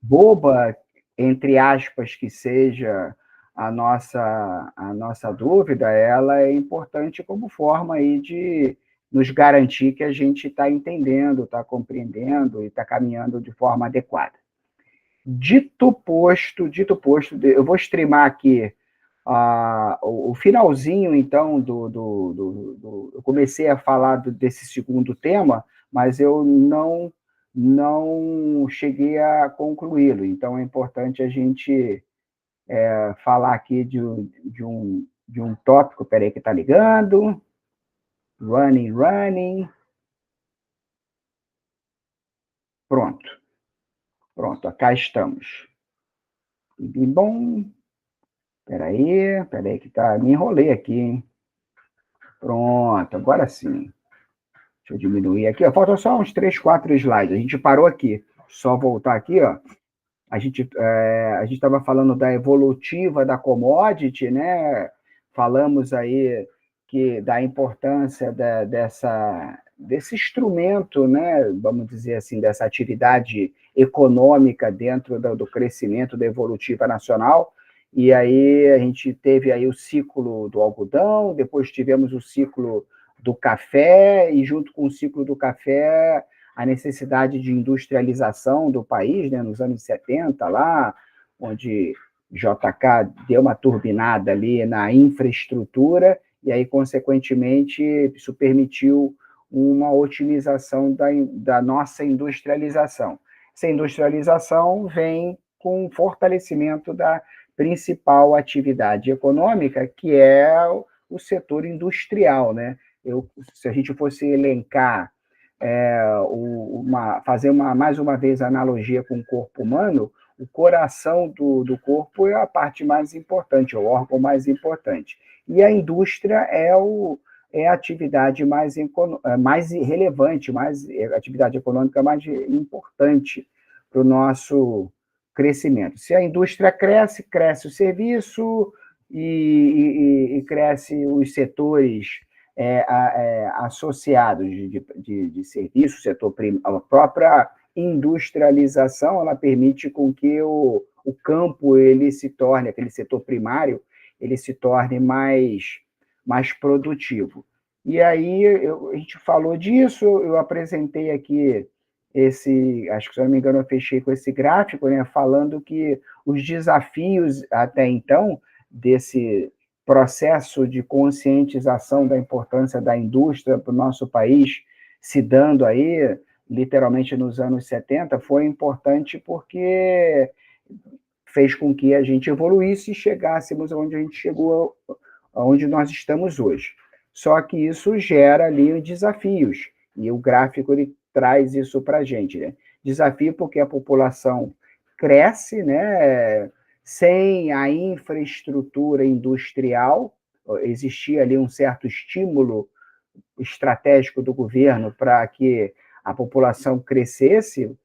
boba, entre aspas, que seja a nossa dúvida, ela é importante como forma aí de nos garantir que a gente está entendendo, está compreendendo e está caminhando de forma adequada. Dito posto, eu vou streamar aqui o finalzinho, então, eu comecei a falar desse segundo tema, mas eu não cheguei a concluí-lo. Então, é importante a gente falar aqui de um tópico. Peraí que está ligando. Running. Pronto, cá estamos. Bom, peraí que tá, me enrolei aqui, hein? Pronto, agora sim. Deixa eu diminuir aqui, ó. Faltam só uns 3, 4 slides. A gente parou aqui. Só voltar aqui, ó. A gente estava falando da evolutiva da commodity, né? Falamos aí da importância desse instrumento, né? Vamos dizer assim, dessa atividade econômica dentro do crescimento da evolutiva nacional. E aí a gente teve aí o ciclo do algodão, depois tivemos o ciclo do café, e junto com o ciclo do café, a necessidade de industrialização do país, né, nos anos 70, lá, onde JK deu uma turbinada ali na infraestrutura, e aí, consequentemente, isso permitiu uma otimização da nossa industrialização. Essa industrialização vem com o fortalecimento da principal atividade econômica, que é o setor industrial, né? Se a gente fosse elencar, fazer mais uma vez a analogia com o corpo humano, o coração do corpo é a parte mais importante, é o órgão mais importante. E a indústria é a atividade mais relevante, a atividade econômica mais importante para o nosso crescimento. Se a indústria cresce o serviço e cresce os setores associados de serviço, setor primário. A própria industrialização, ela permite com que o campo ele se torne, aquele setor primário, ele se torne mais produtivo. E aí a gente falou disso, eu apresentei aqui acho que, se eu não me engano, eu fechei com esse gráfico, né, falando que os desafios até então desse processo de conscientização da importância da indústria para o nosso país, se dando aí, literalmente nos anos 70, foi importante porque fez com que a gente evoluísse e chegássemos onde a gente chegou, onde nós estamos hoje. Só que isso gera ali desafios, e o gráfico ele traz isso para a gente, né? Desafio porque a população cresce, né? Sem a infraestrutura industrial, existia ali um certo estímulo estratégico do governo para que a população crescesse,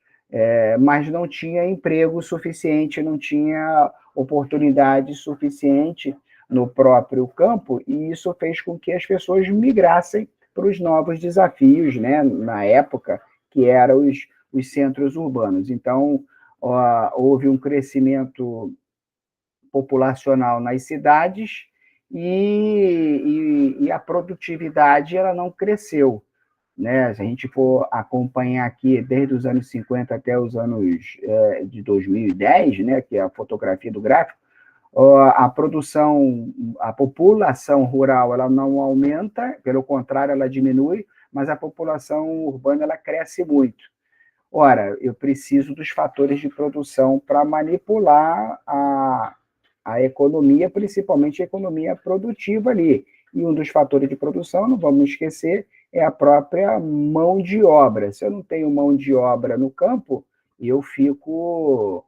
mas não tinha emprego suficiente, não tinha oportunidade suficiente no próprio campo, e isso fez com que as pessoas migrassem para os novos desafios, né, na época, que eram os centros urbanos. Então, houve um crescimento populacional nas cidades e a produtividade ela não cresceu, né? Se a gente for acompanhar aqui desde os anos 50 até os anos de 2010, né, que é a fotografia do gráfico, a produção, a população rural ela não aumenta, pelo contrário, ela diminui, mas a população urbana ela cresce muito. Ora, eu preciso dos fatores de produção para manipular a economia, principalmente a economia produtiva ali. E um dos fatores de produção, não vamos esquecer, é a própria mão de obra. Se eu não tenho mão de obra no campo, eu fico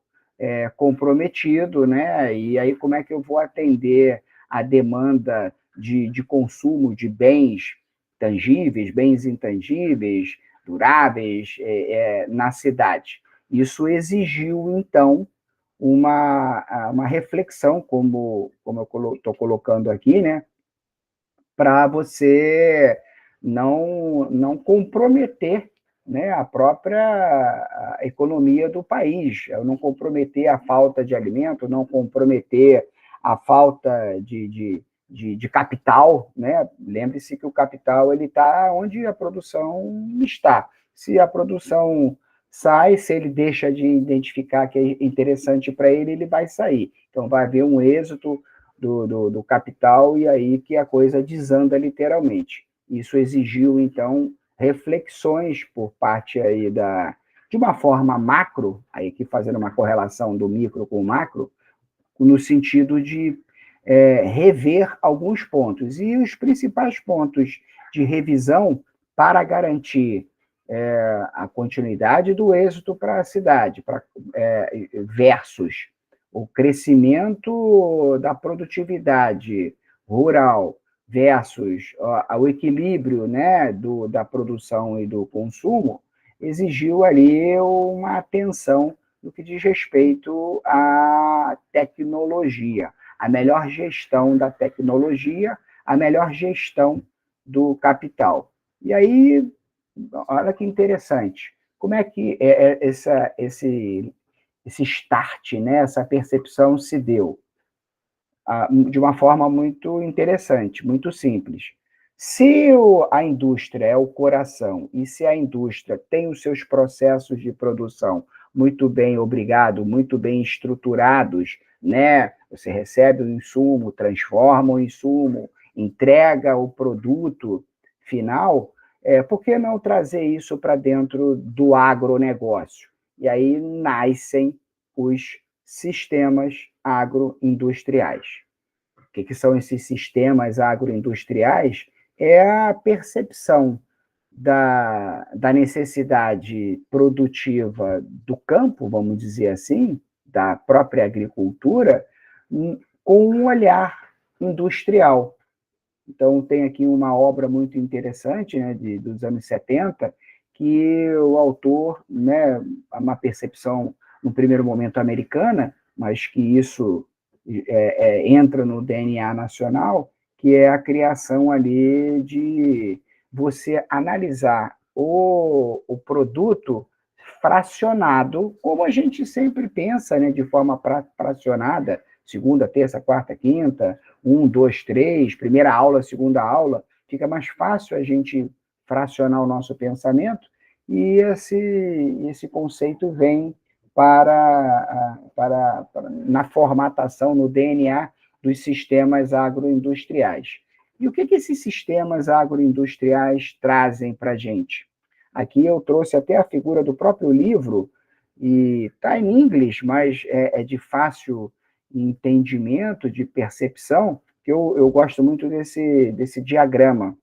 comprometido, né? E aí como é que eu vou atender a demanda de consumo de bens tangíveis, bens intangívees, duráveis na cidade? Isso exigiu, então, uma reflexão, como eu estou colocando aqui, né? Para você não comprometer né, a própria economia do país, não comprometer a falta de alimento, não comprometer a falta de capital, né? Lembre-se que o capital ele está onde a produção está. Se a produção sai, se ele deixa de identificar que é interessante para ele, ele vai sair. Então vai haver um êxito do capital e aí que a coisa desanda literalmente. Isso exigiu, então, reflexões por parte aí de uma forma macro, aí aqui fazendo uma correlação do micro com o macro, no sentido de rever alguns pontos. E os principais pontos de revisão para garantir a continuidade do êxito para a cidade, versus o crescimento da produtividade rural versus o equilíbrio, né, da produção e do consumo, exigiu ali uma atenção no que diz respeito à tecnologia, a melhor gestão da tecnologia, a melhor gestão do capital. E aí, olha que interessante, como é que esse start, né, essa percepção se deu? De uma forma muito interessante, muito simples. Se a indústria é o coração e se a indústria tem os seus processos de produção muito bem, obrigado, muito bem estruturados, né? Você recebe o insumo, transforma o insumo, entrega o produto final, por que não trazer isso para dentro do agronegócio? E aí nascem os sistemas agroindustriais. O que são esses sistemas agroindustriais? É a percepção da necessidade produtiva do campo, vamos dizer assim, da própria agricultura, com um olhar industrial. Então, tem aqui uma obra muito interessante, né, dos anos 70, que o autor, né, uma percepção, no primeiro momento, americana, mas que isso entra no DNA nacional, que é a criação ali de você analisar o produto fracionado, como a gente sempre pensa, né, de forma fracionada, segunda, terça, quarta, quinta, 1, 2, 3, primeira aula, segunda aula, fica mais fácil a gente fracionar o nosso pensamento e esse conceito vem na formatação, no DNA dos sistemas agroindustriais. E o que esses sistemas agroindustriais trazem para a gente? Aqui eu trouxe até a figura do próprio livro, e está em inglês, mas é de fácil entendimento, de percepção, que eu gosto muito desse diagrama.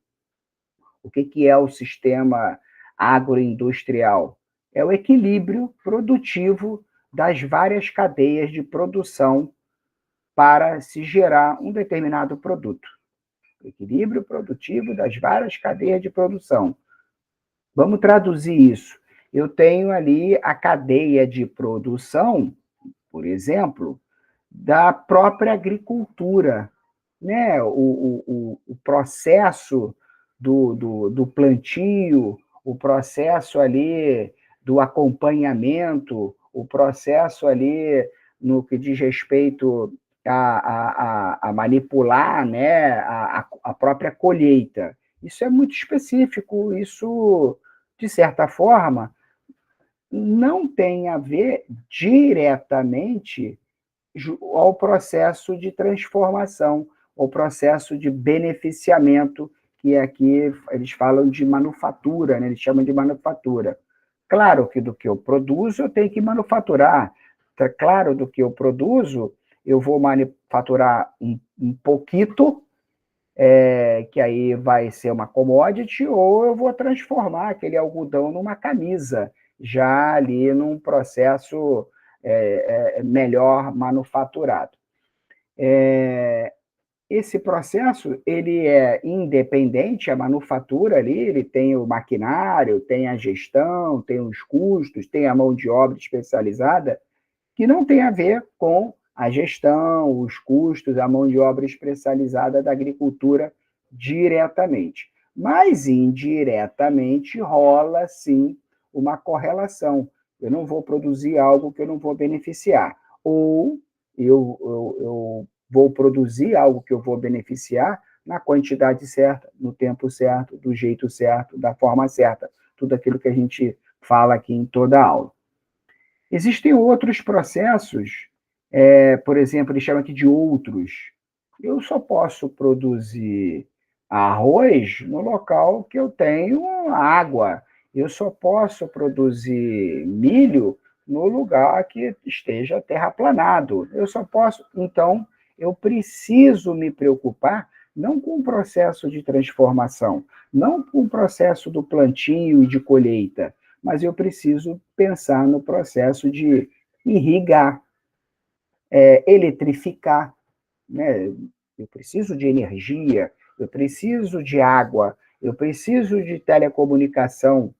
O que é o sistema agroindustrial? É o equilíbrio produtivo das várias cadeias de produção para se gerar um determinado produto. O equilíbrio produtivo das várias cadeias de produção. Vamos traduzir isso. Eu tenho ali a cadeia de produção, por exemplo, da própria agricultura, né? O processo do plantio, o processo ali do acompanhamento, o processo ali no que diz respeito a manipular, né, a própria colheita. Isso é muito específico, isso, de certa forma, não tem a ver diretamente ao processo de transformação, ao processo de beneficiamento, que aqui eles falam de manufatura, né? Eles chamam de manufatura. Claro que do que eu produzo, eu tenho que manufaturar. Claro, do que eu produzo, eu vou manufaturar um pouquito, que aí vai ser uma commodity, ou eu vou transformar aquele algodão numa camisa, já ali num processo melhor manufaturado. Esse processo ele é independente, a manufatura ali, ele tem o maquinário, tem a gestão, tem os custos, tem a mão de obra especializada, que não tem a ver com a gestão, os custos, a mão de obra especializada da agricultura diretamente. Mas indiretamente rola, sim, uma correlação. Eu não vou produzir algo que eu não vou beneficiar. Ou eu vou produzir algo que eu vou beneficiar na quantidade certa, no tempo certo, do jeito certo, da forma certa. Tudo aquilo que a gente fala aqui em toda a aula. Existem outros processos, por exemplo, eles chamam aqui de outros. Eu só posso produzir arroz no local que eu tenho água. Eu só posso produzir milho no lugar que esteja terraplanado. Eu só posso. Então, eu preciso me preocupar não com o processo de transformação, não com o processo do plantio e de colheita, mas eu preciso pensar no processo de irrigar, eletrificar, né? Eu preciso de energia, eu preciso de água, eu preciso de telecomunicação.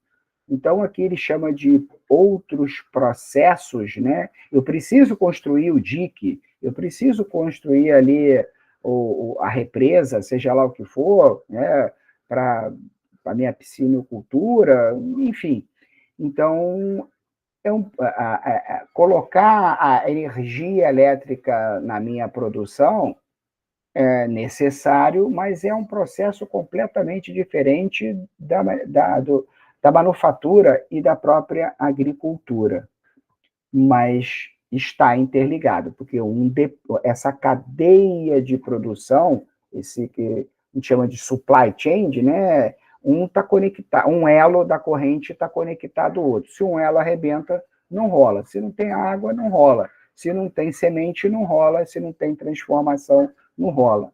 Então, aqui ele chama de outros processos, né? Eu preciso construir o dique, eu preciso construir ali a represa, seja lá o que for, né? Para a minha piscinocultura, enfim. Então, colocar a energia elétrica na minha produção é necessário, mas é um processo completamente diferente da manufatura e da própria agricultura. Mas está interligado, porque essa cadeia de produção, esse que a gente chama de supply chain, né? Tá conectado, um elo da corrente está conectado ao outro. Se um elo arrebenta, não rola. Se não tem água, não rola. Se não tem semente, não rola. Se não tem transformação, não rola.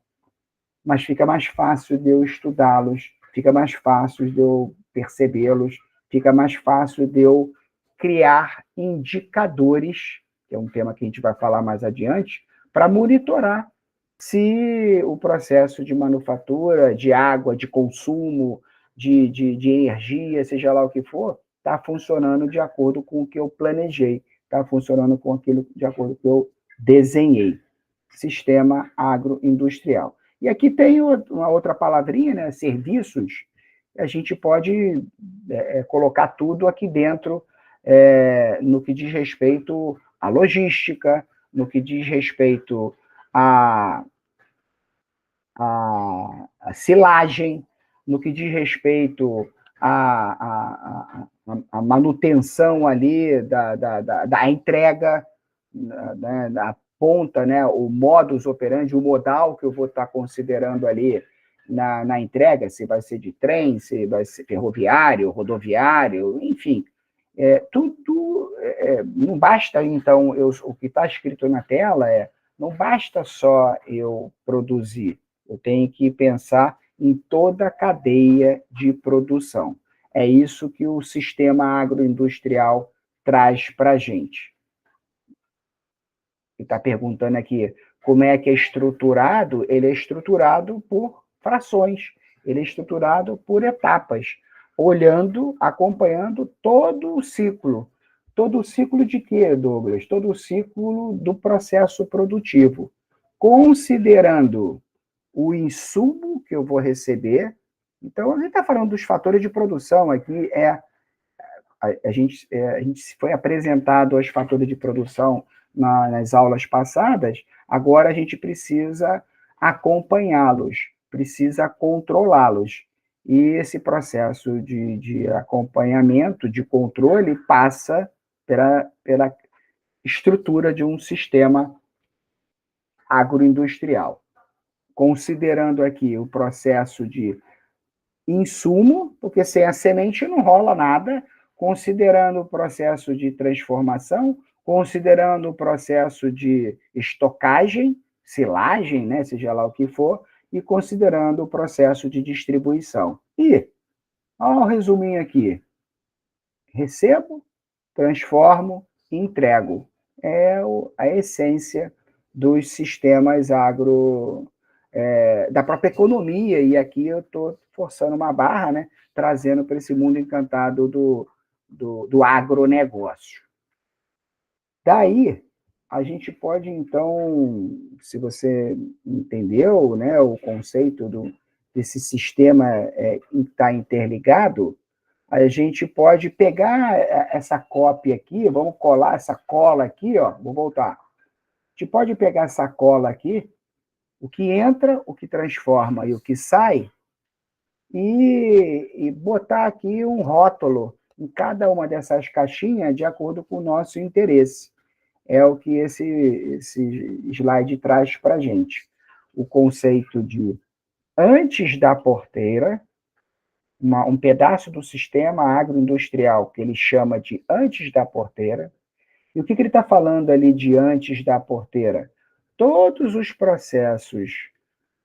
Mas fica mais fácil de eu estudá-los, fica mais fácil de eu percebê-los, fica mais fácil de eu criar indicadores, que é um tema que a gente vai falar mais adiante, para monitorar se o processo de manufatura, de água, de consumo, de energia, seja lá o que for, está funcionando de acordo com o que eu planejei, está funcionando com aquilo de acordo com o que eu desenhei. Sistema agroindustrial. E aqui tem uma outra palavrinha, né? Serviços. A gente pode colocar tudo aqui dentro, no que diz respeito à logística, no que diz respeito à silagem, no que diz respeito à manutenção ali da entrega, né, da ponta, né, o modus operandi, o modal que eu vou estar considerando ali na entrega, se vai ser de trem, se vai ser ferroviário, rodoviário, enfim. Tudo não basta, então, o que está escrito na tela não basta só eu produzir, eu tenho que pensar em toda a cadeia de produção. É isso que o sistema agroindustrial traz para a gente. Ele está perguntando aqui como é que é estruturado. Ele é estruturado por frações, ele é estruturado por etapas, olhando, acompanhando todo o ciclo. Todo o ciclo de quê, Douglas? Todo o ciclo do processo produtivo, considerando o insumo que eu vou receber. Então, a gente está falando dos fatores de produção aqui, a gente foi apresentado aos fatores de produção nas aulas passadas, agora a gente precisa acompanhá-los, precisa controlá-los. E esse processo de acompanhamento, de controle, passa pela estrutura de um sistema agroindustrial. Considerando aqui o processo de insumo, porque sem a semente não rola nada, considerando o processo de transformação, considerando o processo de estocagem, silagem, né, seja lá o que for, e considerando o processo de distribuição. E, olha o resuminho aqui, recebo, transformo e entrego. É a essência dos sistemas da própria economia, e aqui eu estou forçando uma barra, né, trazendo para esse mundo encantado do agronegócio. Daí, a gente pode, então, se você entendeu, né, o conceito desse sistema está interligado, a gente pode pegar essa cópia aqui, vamos colar essa cola aqui, ó, vou voltar. A gente pode pegar essa cola aqui, o que entra, o que transforma e o que sai, e botar aqui um rótulo em cada uma dessas caixinhas de acordo com o nosso interesse. É o que esse slide traz para a gente. O conceito de antes da porteira, um pedaço do sistema agroindustrial que ele chama de antes da porteira. E o que ele está falando ali de antes da porteira? Todos os processos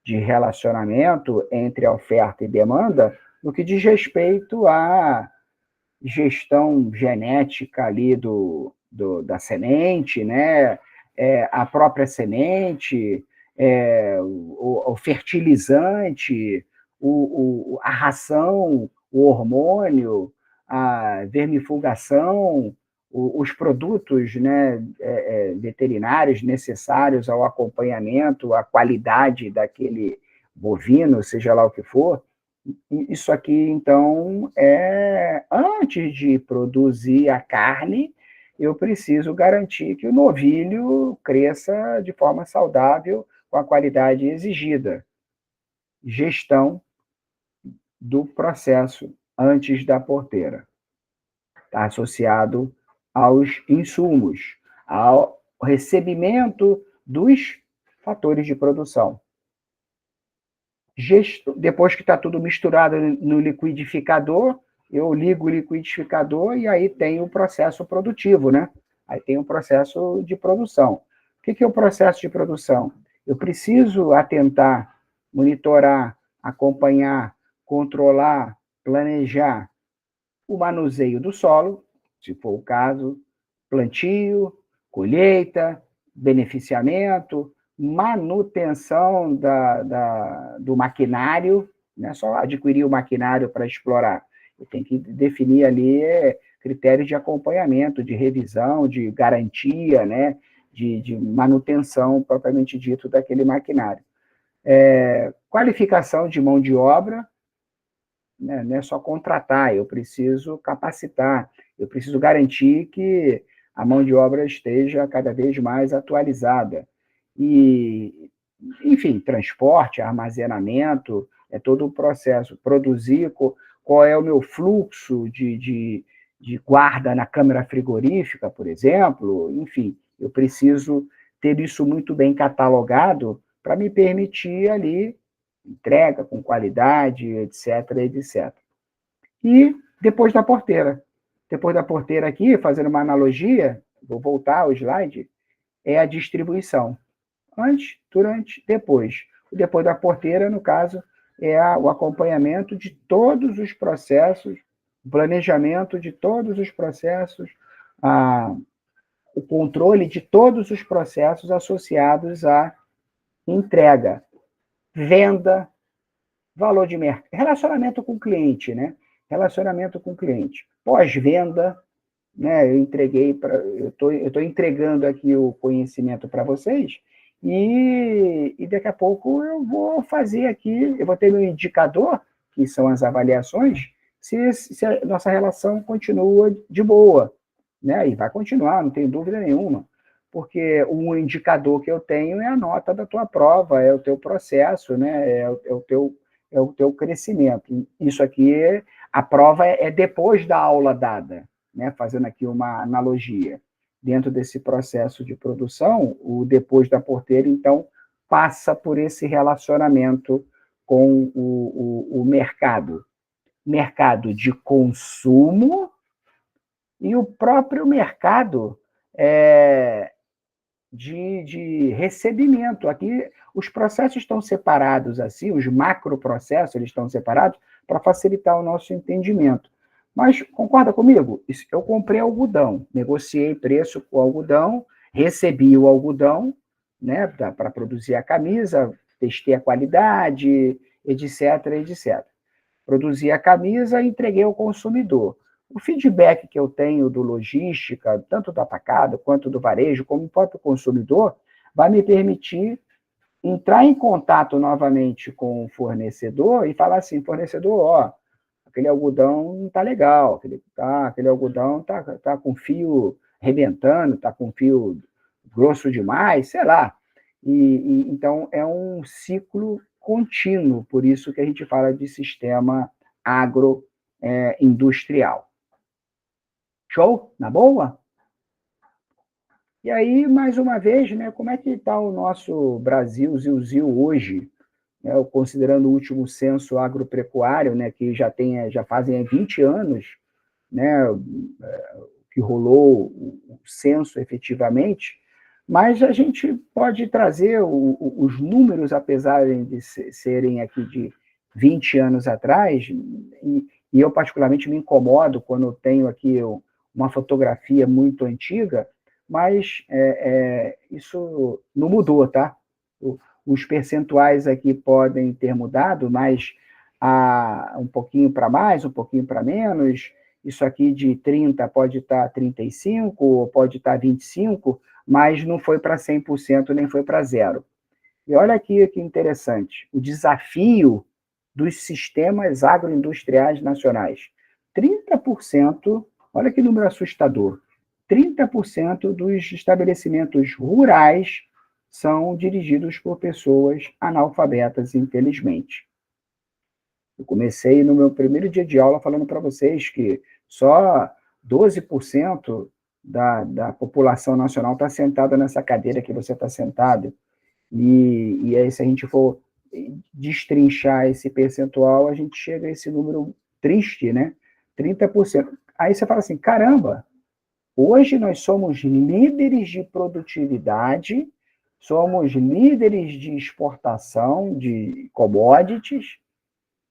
de relacionamento entre oferta e demanda no que diz respeito à gestão genética ali da semente, né? A própria semente, o fertilizante, a ração, o hormônio, a vermifugação, os produtos, né, veterinários necessários ao acompanhamento, à qualidade daquele bovino, seja lá o que for. Isso aqui, então, antes de produzir a carne, eu preciso garantir que o novilho cresça de forma saudável, com a qualidade exigida. Gestão do processo antes da porteira. Está associado aos insumos, ao recebimento dos fatores de produção. Depois que está tudo misturado no liquidificador, eu ligo o liquidificador e aí tem o processo produtivo, né? Aí tem o processo de produção. O que é o processo de produção? Eu preciso atentar, monitorar, acompanhar, controlar, planejar o manuseio do solo, se for o caso, plantio, colheita, beneficiamento, manutenção do maquinário, não é só adquirir o maquinário para explorar. Eu tenho que definir ali critérios de acompanhamento, de revisão, de garantia, né, de manutenção, propriamente dito, daquele maquinário. Qualificação de mão de obra, né, não é só contratar, eu preciso capacitar, eu preciso garantir que a mão de obra esteja cada vez mais atualizada. E, enfim, transporte, armazenamento, é todo o processo. Produzir, qual é o meu fluxo de guarda na câmara frigorífica, por exemplo. Enfim, eu preciso ter isso muito bem catalogado para me permitir ali entrega com qualidade, etc, etc. E depois da porteira. Depois da porteira aqui, fazendo uma analogia, vou voltar ao slide, é a distribuição. Antes, durante, depois. O depois da porteira, no caso, é o acompanhamento de todos os processos, o planejamento de todos os processos, o controle de todos os processos associados à entrega, venda, valor de mercado, relacionamento com o cliente, né? Relacionamento com o cliente. Pós-venda, né? Eu estou entregando aqui o conhecimento para vocês e daqui a pouco eu vou fazer aqui, eu vou ter meu indicador, que são as avaliações, se a nossa relação continua de boa, né? E vai continuar, não tenho dúvida nenhuma, porque o indicador que eu tenho é a nota da tua prova, é o teu processo, né? É o teu crescimento. Isso aqui, a prova é depois da aula dada, né? Fazendo aqui uma analogia. Dentro desse processo de produção, o depois da porteira, então, passa por esse relacionamento com o mercado. Mercado de consumo e o próprio mercado de recebimento. Aqui, os processos estão separados assim, os macroprocessos eles estão separados para facilitar o nosso entendimento. Mas concorda comigo? Eu comprei algodão, negociei preço com o algodão, recebi o algodão, né, para produzir a camisa, testei a qualidade, etc, etc. Produzi a camisa e entreguei ao consumidor. O feedback que eu tenho do logística, tanto do atacado quanto do varejo, como o próprio consumidor, vai me permitir entrar em contato novamente com o fornecedor e falar assim, fornecedor, aquele algodão não está legal, aquele algodão tá com fio rebentando, está com fio grosso demais, sei lá. Então, é um ciclo contínuo, por isso que a gente fala de sistema agroindustrial. Show? Na boa? E aí, mais uma vez, né, como é que está o nosso Brasil, Zil hoje, né, considerando o último censo agropecuário, né, que já fazem 20 anos, né, que rolou o censo efetivamente, mas a gente pode trazer os números, apesar de serem aqui de 20 anos atrás, e eu particularmente me incomodo quando eu tenho aqui uma fotografia muito antiga, mas isso não mudou, tá? Os percentuais aqui podem ter mudado, mas um pouquinho para mais, um pouquinho para menos. Isso aqui de 30 pode estar 35, ou pode estar 25, mas não foi para 100%, nem foi para zero. E olha aqui que interessante, o desafio dos sistemas agroindustriais nacionais. 30%, olha que número assustador, 30% dos estabelecimentos rurais são dirigidos por pessoas analfabetas, infelizmente. Eu comecei no meu primeiro dia de aula falando para vocês que só 12% da população nacional está sentada nessa cadeira que você está sentado. E aí, se a gente for destrinchar esse percentual, a gente chega a esse número triste, né? 30%. Aí você fala assim, caramba, hoje nós somos líderes de produtividade, somos líderes de exportação de commodities,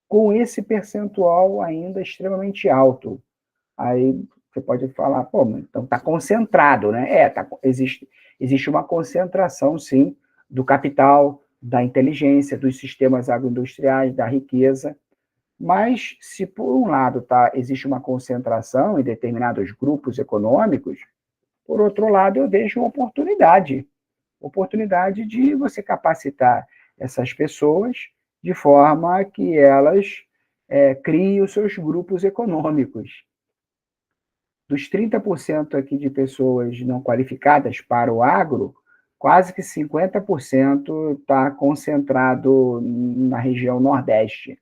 com esse percentual ainda extremamente alto. Aí você pode falar, pô, então está concentrado, né? Existe uma concentração, sim, do capital, da inteligência, dos sistemas agroindustriais, da riqueza, mas se por um lado existe uma concentração em determinados grupos econômicos, por outro lado eu vejo uma oportunidade de você capacitar essas pessoas de forma que elas criem os seus grupos econômicos. Dos 30% aqui de pessoas não qualificadas para o agro, quase que 50% está concentrado na região Nordeste.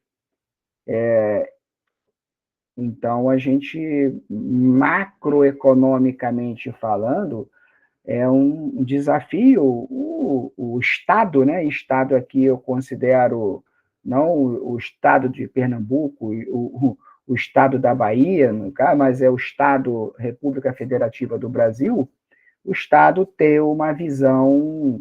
Então, a gente, macroeconomicamente falando, é um desafio. O Estado, né? Estado aqui eu considero não o Estado de Pernambuco, o Estado da Bahia, mas é o Estado República Federativa do Brasil, o Estado ter uma visão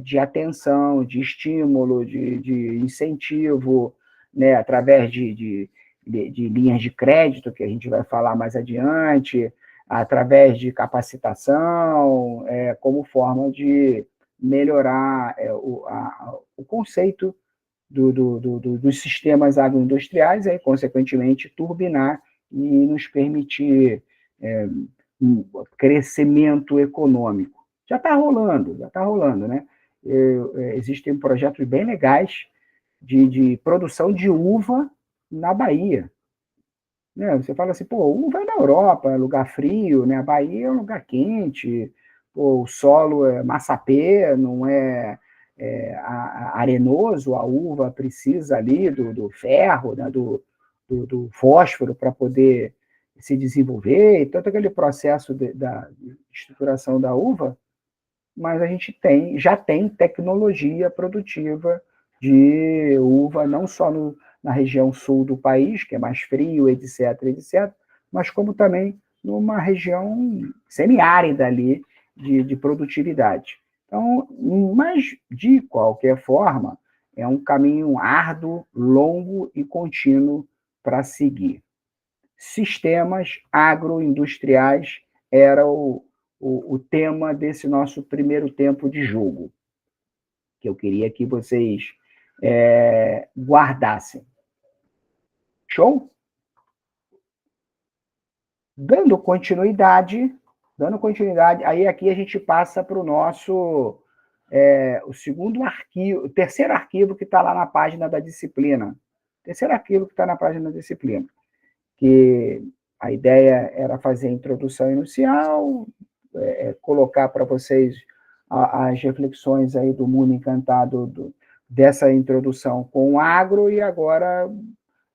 de atenção, de estímulo, de incentivo, né, através de linhas de crédito, que a gente vai falar mais adiante, através de capacitação, como forma de melhorar o conceito dos sistemas agroindustriais e, consequentemente, turbinar e nos permitir um crescimento econômico. Já está rolando, né? Existem projetos bem legais de produção de uva na Bahia. Né? Você fala assim, pô, uva é na Europa, é lugar frio, né? A Bahia é um lugar quente, pô, o solo é massapê, não arenoso, a uva precisa ali do ferro, né? do fósforo para poder se desenvolver, e todo aquele processo da estruturação da uva, mas a gente já tem tecnologia produtiva de uva, não só na região sul do país, que é mais frio, etc., mas como também numa região semiárida ali de produtividade. Então, mas, de qualquer forma, é um caminho árduo, longo e contínuo para seguir. Sistemas agroindustriais era o tema desse nosso primeiro tempo de jogo, que eu queria que vocês guardassem. Show? Dando continuidade, aí aqui a gente passa para o nosso o segundo arquivo, o terceiro arquivo que está lá na página da disciplina. Esse era aquilo que está na página da disciplina, que a ideia era fazer a introdução inicial, colocar para vocês as reflexões aí do mundo encantado dessa introdução com o agro, e agora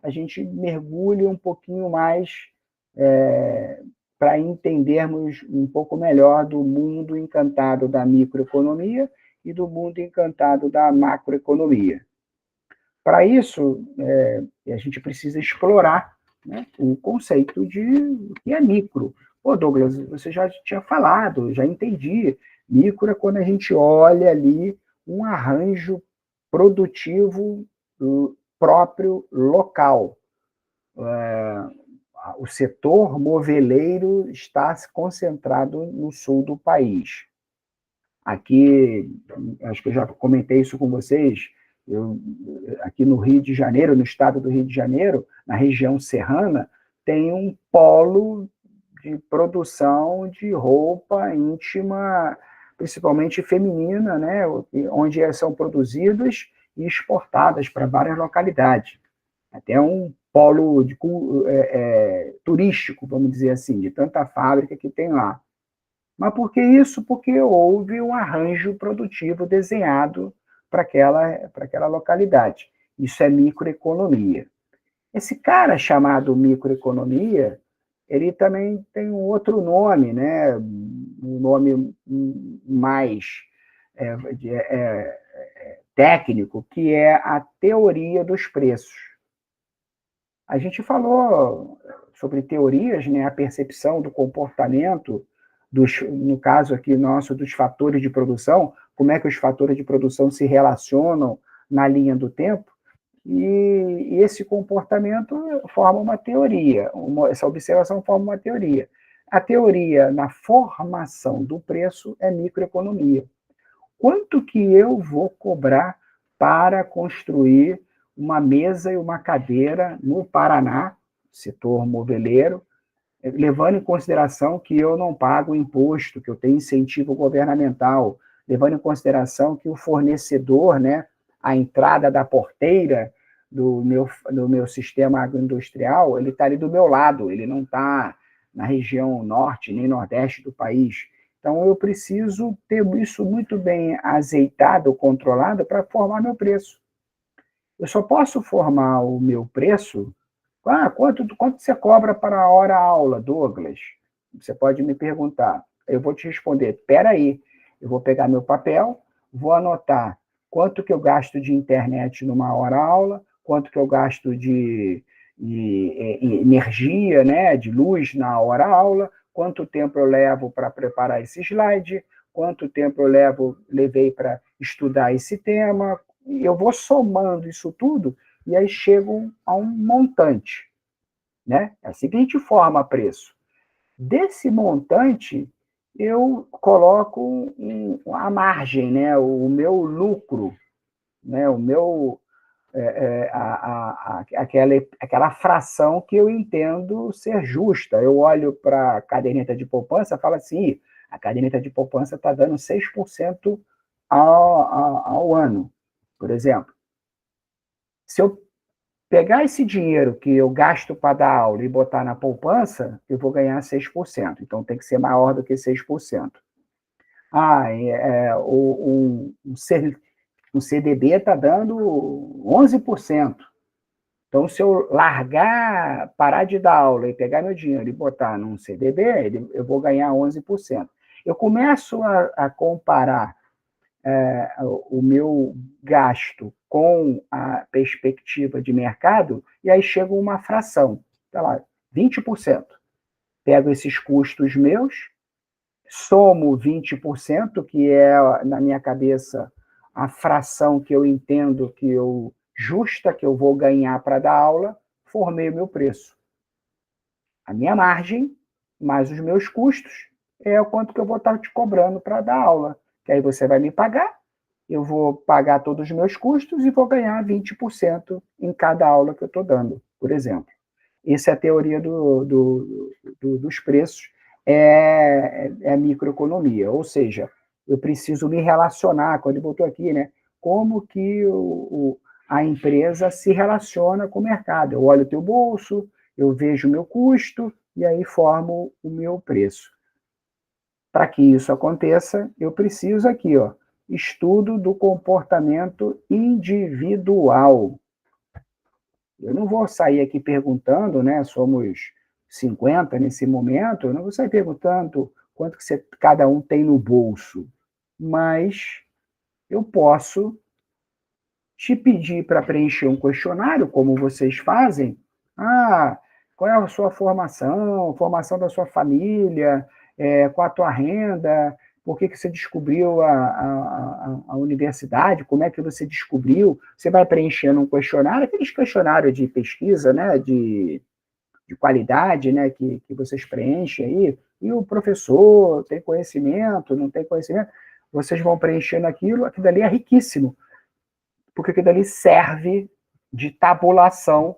a gente mergulha um pouquinho mais para entendermos um pouco melhor do mundo encantado da microeconomia e do mundo encantado da macroeconomia. Para isso, a gente precisa explorar, né, o conceito de o que é micro. Pô, Douglas, você já tinha falado, já entendi. Micro é quando a gente olha ali um arranjo produtivo próprio local. O setor moveleiro está concentrado no sul do país. Aqui, acho que eu já comentei isso com vocês, aqui no Rio de Janeiro, no estado do Rio de Janeiro, na região serrana, tem um polo de produção de roupa íntima, principalmente feminina, né, onde são produzidas e exportadas para várias localidades. Até um polo turístico, vamos dizer assim, de tanta fábrica que tem lá. Mas por que isso? Porque houve um arranjo produtivo desenhado para aquela localidade. Isso é microeconomia. Esse cara chamado microeconomia, ele também tem um outro nome, né? Um nome mais técnico, que é a teoria dos preços. A gente falou sobre teorias, né? A percepção do comportamento, no caso aqui nosso, dos fatores de produção, como é que os fatores de produção se relacionam na linha do tempo, e esse comportamento forma uma teoria, essa observação forma uma teoria. A teoria na formação do preço é microeconomia. Quanto que eu vou cobrar para construir uma mesa e uma cadeira no Paraná, setor moveleiro, levando em consideração que eu não pago imposto, que eu tenho incentivo governamental, levando em consideração que o fornecedor, né, a entrada da porteira do meu sistema agroindustrial, ele está ali do meu lado, ele não está na região norte nem nordeste do país. Então, eu preciso ter isso muito bem azeitado, controlado, para formar meu preço. Eu só posso formar o meu preço. Quanto você cobra para a hora-aula, Douglas? Você pode me perguntar. Eu vou te responder, espera aí, eu vou pegar meu papel, vou anotar quanto que eu gasto de internet numa hora-aula, quanto que eu gasto de energia, né, de luz na hora-aula, quanto tempo eu levo para preparar esse slide, quanto tempo eu levei para estudar esse tema. Eu vou somando isso tudo e aí chego a um montante, né? É assim que a gente forma preço. Desse montante, eu coloco a margem, né? O meu lucro, né? O meu aquela fração que eu entendo ser justa. Eu olho para a caderneta de poupança e falo assim, a caderneta de poupança está dando 6% ao ano, por exemplo. Se eu pegar esse dinheiro que eu gasto para dar aula e botar na poupança, eu vou ganhar 6%. Então, tem que ser maior do que 6%. Um CDB está dando 11%. Então, se eu parar de dar aula e pegar meu dinheiro e botar num CDB, eu vou ganhar 11%. Eu começo a comparar o meu gasto com a perspectiva de mercado, e aí chega uma fração, sei lá, 20%. Pego esses custos meus, somo 20%, que é, na minha cabeça, a fração que eu entendo justa, que eu vou ganhar para dar aula, formei o meu preço. A minha margem, mais os meus custos, é o quanto que eu vou estar te cobrando para dar aula. Que aí você vai me pagar, eu vou pagar todos os meus custos e vou ganhar 20% em cada aula que eu estou dando, por exemplo. Essa é a teoria dos preços, é a microeconomia, ou seja, eu preciso me relacionar, quando ele botou aqui, né, como que a empresa se relaciona com o mercado. Eu olho o teu bolso, eu vejo o meu custo, e aí formo o meu preço. Para que isso aconteça, eu preciso aqui, ó, estudo do comportamento individual. Eu não vou sair aqui perguntando, né? Somos 50 nesse momento, eu não vou sair perguntando quanto que cada um tem no bolso, mas eu posso te pedir para preencher um questionário, como vocês fazem. Ah, qual é a sua formação, formação da sua família, qual a tua renda, por que você descobriu a universidade, como é que você descobriu. Você vai preenchendo um questionário, aqueles questionários de pesquisa, né, de qualidade, né, que vocês preenchem aí, e o professor tem conhecimento, não tem conhecimento, vocês vão preenchendo aquilo dali é riquíssimo, porque aquilo dali serve de tabulação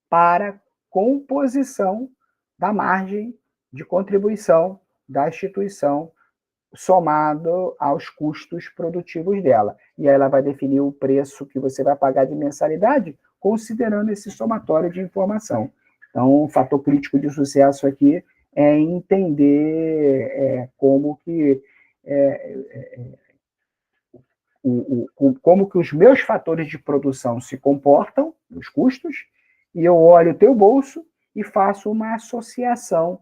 para composição da margem de contribuição da instituição somado aos custos produtivos dela. E aí ela vai definir o preço que você vai pagar de mensalidade, considerando esse somatório de informação. Então, o fator crítico de sucesso aqui é entender como que como que os meus fatores de produção se comportam, os custos, e eu olho o teu bolso e faço uma associação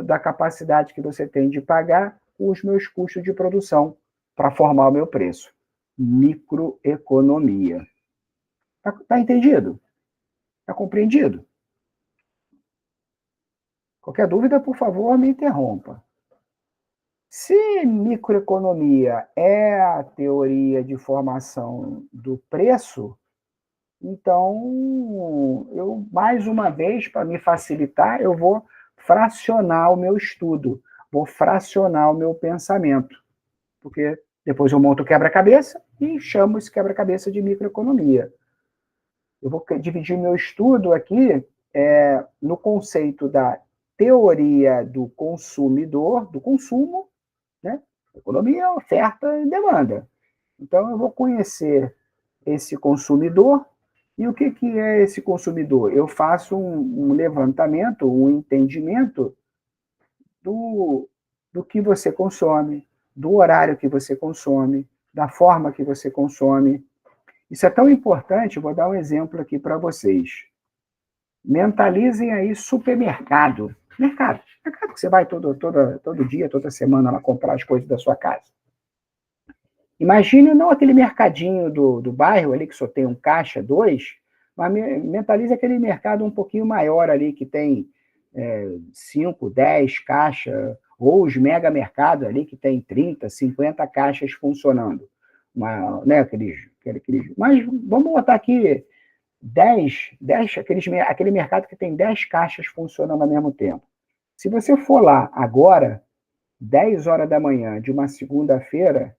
da capacidade que você tem de pagar com os meus custos de produção para formar o meu preço. Microeconomia. Tá entendido? Tá compreendido? Qualquer dúvida, por favor, me interrompa. Se microeconomia é a teoria de formação do preço, então, eu, mais uma vez, para me facilitar, eu vou fracionar o meu estudo, vou fracionar o meu pensamento, porque depois eu monto o quebra-cabeça e chamo esse quebra-cabeça de microeconomia. Eu vou dividir meu estudo aqui no conceito da teoria do consumidor, do consumo, né? Economia, oferta e demanda. Então, eu vou conhecer esse consumidor. E o que é esse consumidor? Eu faço um levantamento, um entendimento do que você consome, do horário que você consome, da forma que você consome. Isso é tão importante, vou dar um exemplo aqui para vocês. Mentalizem aí supermercado. Mercado que você vai todo dia, toda semana lá comprar as coisas da sua casa. Imagine não aquele mercadinho do bairro ali que só tem um caixa, dois, mas mentalize aquele mercado um pouquinho maior ali, que tem 5, 10 caixas, ou os mega mercados ali que tem 30, 50 caixas funcionando. Né, mas vamos botar aqui 10 aquele mercado que tem 10 caixas funcionando ao mesmo tempo. Se você for lá agora, 10 horas da manhã de uma segunda-feira,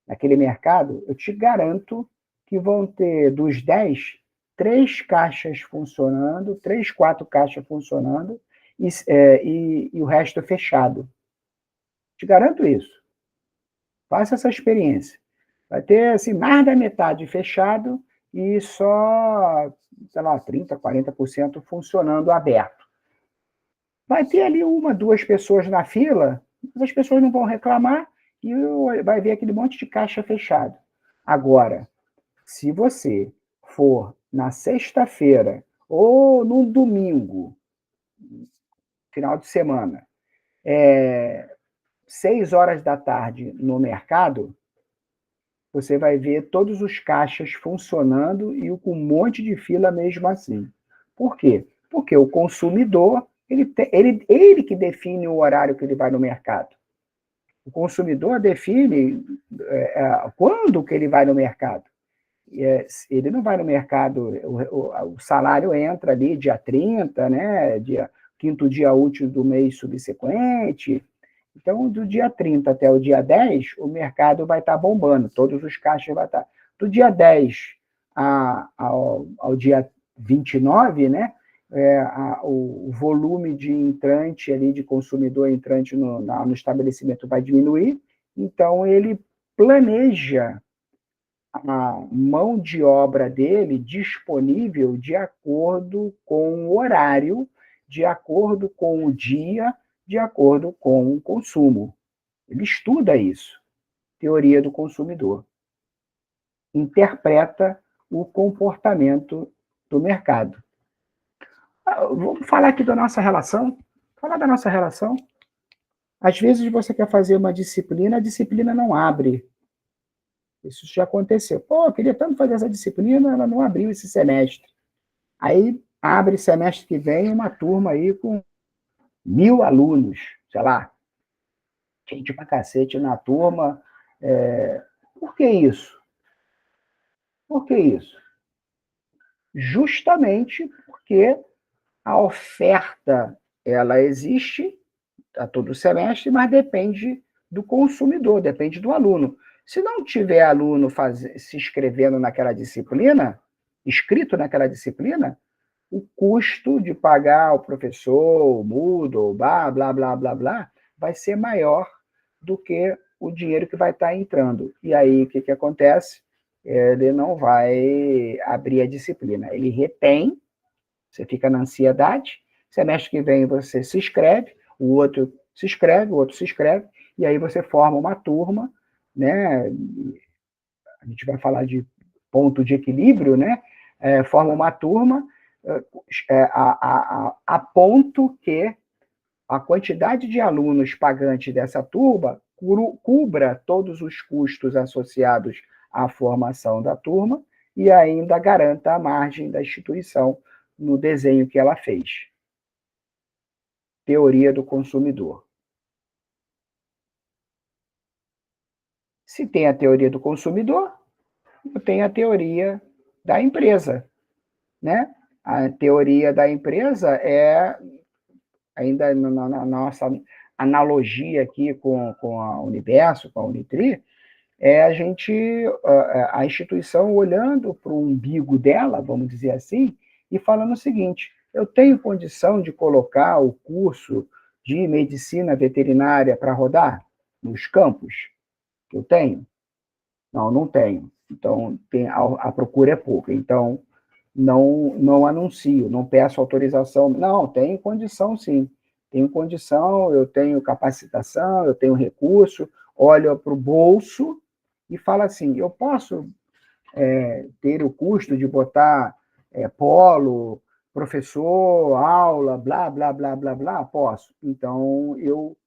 naquele mercado, eu te garanto que vão ter dos 10, 3 caixas funcionando, 3, 4 caixas funcionando, e o resto fechado. Te garanto isso. Faça essa experiência. Vai ter assim, mais da metade fechado e só, sei lá, 30%, 40% funcionando aberto. Vai ter ali 1, 2 pessoas na fila, mas as pessoas não vão reclamar e vai ver aquele monte de caixa fechado. Agora, se você for na sexta-feira ou no domingo, final de semana, 6 horas da tarde no mercado, você vai ver todos os caixas funcionando e com um monte de fila mesmo assim. Por quê? Porque o consumidor, ele que define o horário que ele vai no mercado. O consumidor define quando que ele vai no mercado. Ele não vai no mercado, o salário entra ali dia 30, né, quinto dia útil do mês subsequente. Então, do dia 30 até o dia 10, o mercado vai estar bombando, todos os caixas vão estar. Do dia 10 ao dia 29, né, o volume de entrante ali, de consumidor entrante no estabelecimento vai diminuir, então ele planeja a mão de obra dele disponível de acordo com o horário, de acordo com o dia, de acordo com o consumo. Ele estuda isso, teoria do consumidor. Interpreta o comportamento do mercado. Vamos falar aqui da nossa relação. Falar da nossa relação. Às vezes você quer fazer uma disciplina, a disciplina não abre. Isso já aconteceu. Pô, eu queria tanto fazer essa disciplina, ela não abriu esse semestre. Aí abre semestre que vem uma turma aí com 1.000 alunos, sei lá, gente pra cacete na turma. Por que isso? Por que isso? Justamente porque a oferta, ela existe a todo semestre, mas depende do consumidor, depende do aluno. Se não tiver aluno se inscrevendo naquela disciplina, inscrito naquela disciplina, o custo de pagar o professor, o Moodle, blá, blá, blá, blá, blá, vai ser maior do que o dinheiro que vai estar entrando. E aí, o que acontece? Ele não vai abrir a disciplina. Ele retém, você fica na ansiedade, semestre que vem você se inscreve, o outro se inscreve, o outro se inscreve, e aí você forma uma turma, né? A gente vai falar de ponto de equilíbrio, né? Forma uma turma a ponto que a quantidade de alunos pagantes dessa turma cubra todos os custos associados à formação da turma e ainda garanta a margem da instituição no desenho que ela fez. Teoria do consumidor. Se tem a teoria do consumidor, eu tenho a teoria da empresa, né? A teoria da empresa é, ainda na nossa analogia aqui com a Universo, com a Unitri, é a instituição olhando para o umbigo dela, vamos dizer assim, e falando o seguinte: eu tenho condição de colocar o curso de medicina veterinária para rodar nos campos que eu tenho? Não, não tenho. Então, a procura é pouca. Então, não anuncio, não peço autorização. Não, tenho condição, sim. Tenho condição, eu tenho capacitação, eu tenho recurso, olho para o bolso e falo assim: eu posso ter o custo de botar polo, professor, aula, blá, blá, blá, blá, blá? Posso. Então, eu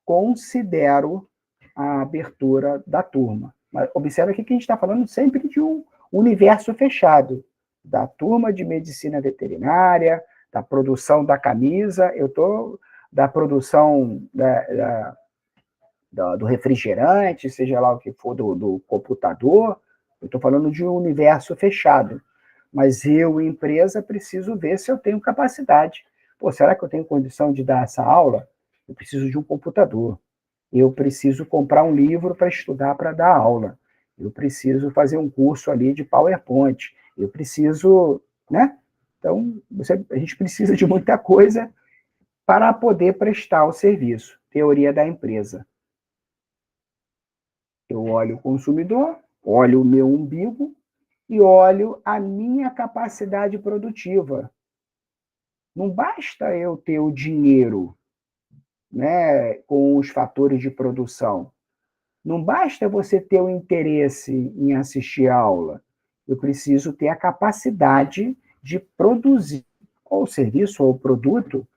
considero a abertura da turma. Mas observa aqui que a gente está falando sempre de um universo fechado, da turma de medicina veterinária, da produção da camisa, eu estou da produção do refrigerante, seja lá o que for, do computador, eu estou falando de um universo fechado. Mas eu, empresa, preciso ver se eu tenho capacidade. Pô, será que eu tenho condição de dar essa aula? Eu preciso de um computador. Eu preciso comprar um livro para estudar, para dar aula. Eu preciso fazer um curso ali de PowerPoint. Eu preciso, né? Então, a gente precisa de muita coisa para poder prestar o serviço. Teoria da empresa. Eu olho o consumidor, olho o meu umbigo e olho a minha capacidade produtiva. Não basta eu ter o dinheiro, né, com os fatores de produção. Não basta você ter o interesse em assistir a aula. Eu preciso ter a capacidade de produzir ou o serviço ou o produto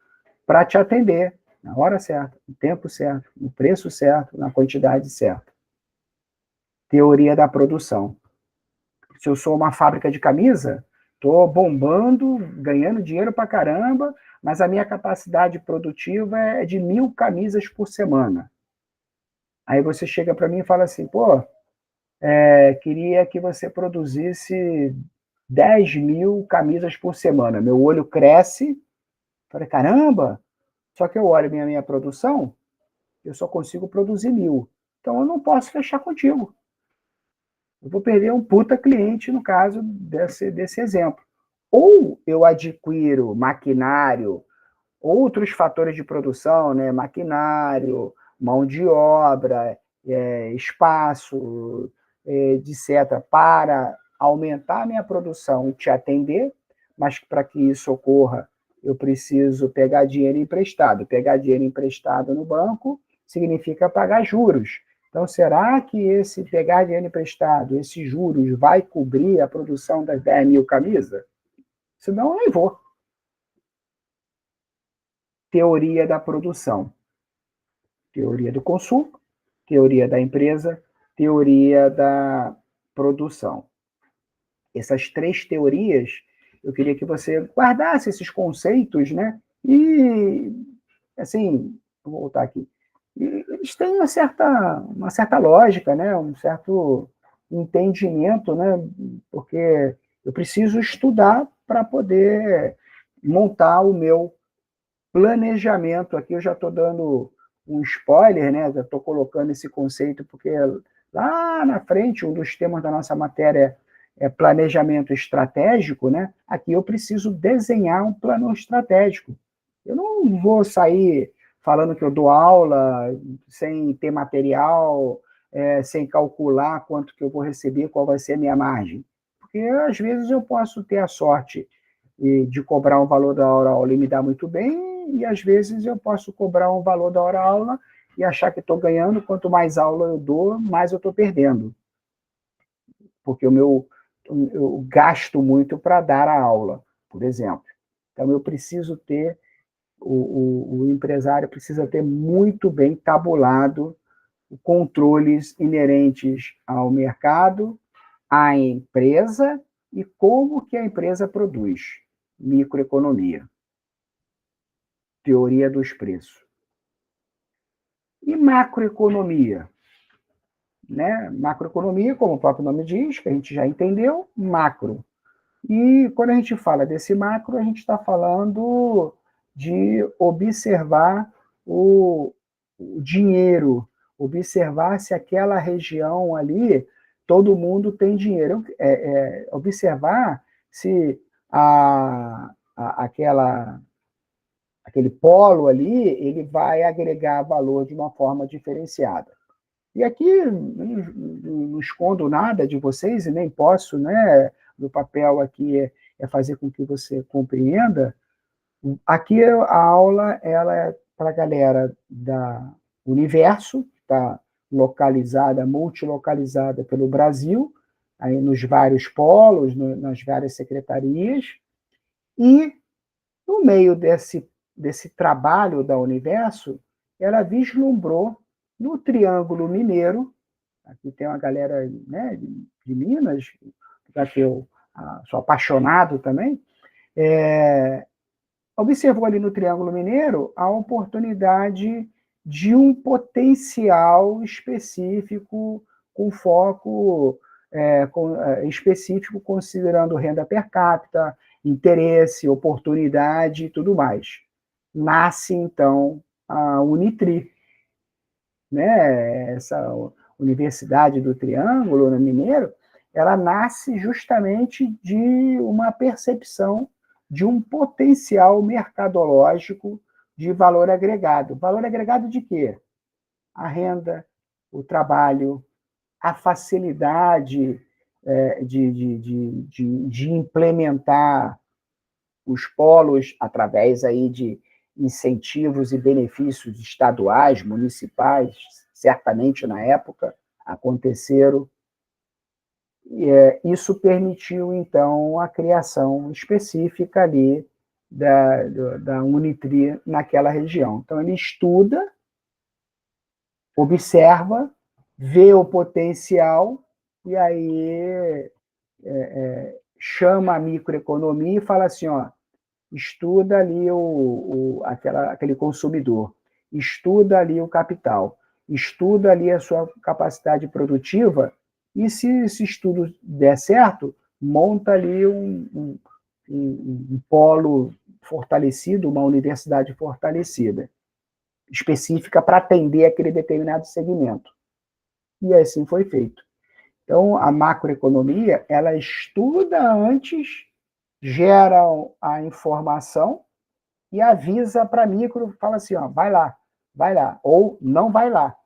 para te atender na hora certa, no tempo certo, no preço certo, na quantidade certa. Teoria da produção. Se eu sou uma fábrica de camisa, estou bombando, ganhando dinheiro para caramba, mas a minha capacidade produtiva é de 1.000 camisas por semana. Aí você chega para mim e fala assim: pô, queria que você produzisse 10.000 camisas por semana. Meu olho cresce, falei, caramba, só que eu olho minha produção, eu só consigo produzir 1.000. Então eu não posso fechar contigo. Eu vou perder um puta cliente no caso desse exemplo. Ou eu adquiro maquinário, outros fatores de produção, né? Maquinário, mão de obra, espaço, etc., para aumentar a minha produção e te atender, mas para que isso ocorra, eu preciso pegar dinheiro emprestado. Pegar dinheiro emprestado no banco significa pagar juros. Então, será que esse pegar dinheiro emprestado, esses juros, vai cobrir a produção das 10 mil camisas? Senão, eu nem vou. Teoria da produção. Teoria do consumo, teoria da empresa, teoria da produção. Essas três teorias, eu queria que você guardasse esses conceitos, né? E, assim, vou voltar aqui. E eles têm uma certa lógica, né? Um certo entendimento, né? Porque eu preciso estudar para poder montar o meu planejamento. Aqui eu já estou dando um spoiler, né? Já estou colocando esse conceito, porque lá na frente, um dos temas da nossa matéria é planejamento estratégico, né? Aqui eu preciso desenhar um plano estratégico. Eu não vou sair falando que eu dou aula sem ter material, sem calcular quanto que eu vou receber, qual vai ser a minha margem. Porque, às vezes, eu posso ter a sorte de cobrar um valor da hora-aula e me dar muito bem, e, às vezes, eu posso cobrar um valor da hora-aula e achar que estou ganhando, quanto mais aula eu dou, mais eu estou perdendo. Porque eu gasto muito para dar a aula, por exemplo. Então, eu preciso ter, o empresário precisa ter muito bem tabulado controles inerentes ao mercado, à empresa e como que a empresa produz. Microeconomia, teoria dos preços. E macroeconomia? Né? Macroeconomia, como o próprio nome diz, que a gente já entendeu, macro. E quando a gente fala desse macro, a gente está falando de observar o dinheiro, observar se aquela região ali, todo mundo tem dinheiro. Observar se aquele polo ali, ele vai agregar valor de uma forma diferenciada. E aqui não escondo nada de vocês, e nem posso, né? Meu papel aqui é fazer com que você compreenda. Aqui a aula ela é para a galera da Universo, está localizada, multilocalizada pelo Brasil, aí nos vários polos, nas várias secretarias, e no meio desse trabalho da Universo, ela vislumbrou no Triângulo Mineiro. Aqui tem uma galera, né, de Minas, já que eu sou apaixonado também, observou ali no Triângulo Mineiro a oportunidade de um potencial específico, com foco específico, considerando renda per capita, interesse, oportunidade e tudo mais. Nasce, então, a Unitri, né? Essa Universidade do Triângulo Mineiro, ela nasce justamente de uma percepção de um potencial mercadológico de valor agregado. Valor agregado de quê? A renda, o trabalho, a facilidade de implementar os polos através aí de incentivos e benefícios estaduais, municipais, certamente na época aconteceram. Isso permitiu, então, a criação específica ali da Unitri naquela região. Então, ele estuda, observa, vê o potencial e aí chama a microeconomia e fala assim, ó, estuda ali aquele consumidor, estuda ali o capital, estuda ali a sua capacidade produtiva e, se esse estudo der certo, monta ali um polo fortalecido, uma universidade fortalecida, específica para atender aquele determinado segmento. E assim foi feito. Então, a macroeconomia, ela estuda antes, gera a informação e avisa para a micro, fala assim, ó, vai lá, ou não vai lá